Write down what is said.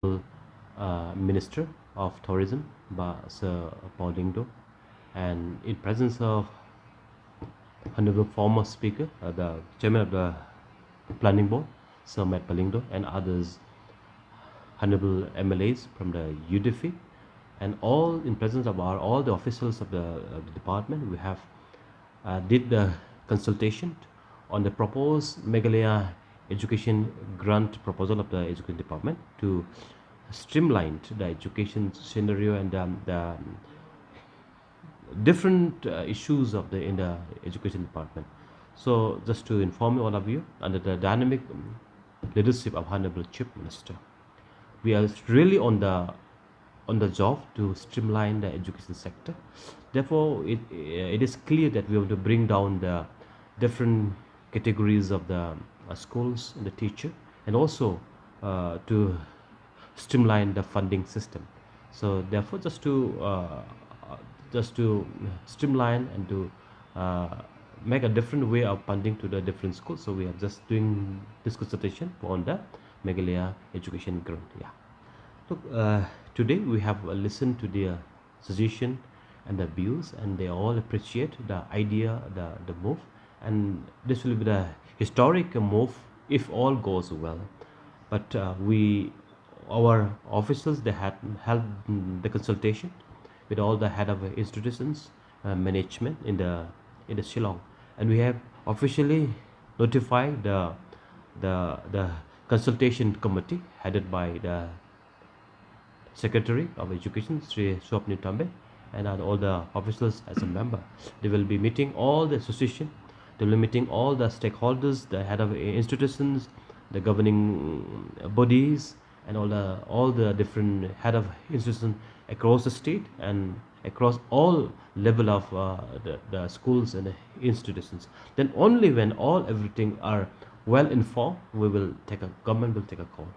Minister of Tourism, Sir Paulindo, and in presence of Honorable former Speaker, the Chairman of the Planning Board, Sir Matt Paulindo, and others, Honorable MLAs from the UDFI, and all in presence of all the officials of the department, we have did the consultation on the proposed Meghalaya education grant proposal of the education department to streamline the education scenario and the different issues of in the education department. So just to inform all of you, under the dynamic leadership of Honorable Chief Minister, we are really on the job to streamline the education sector. Therefore, it is clear that we want to bring down the different categories of the schools and the teacher, and also to streamline the funding system. So therefore, just to streamline and to make a different way of funding to the different schools. So we are just doing this consultation on the Meghalaya education grant. Yeah. Look, today we have listened to their suggestion and the views, and they all appreciate the idea, the move, and this will be the historic move if all goes well. But our officials, they had held the consultation with all the head of institutions, management in the Shillong, and we have officially notified the consultation committee headed by the Secretary of Education, Sri Swapni Tambe, and all the officials as a member. They will be meeting all the association, they will be meeting all the stakeholders, the head of institutions, the governing bodies, and all the different head of institutions across the state and across all level of the schools and the institutions. Then only when everything are well informed, government will take a call.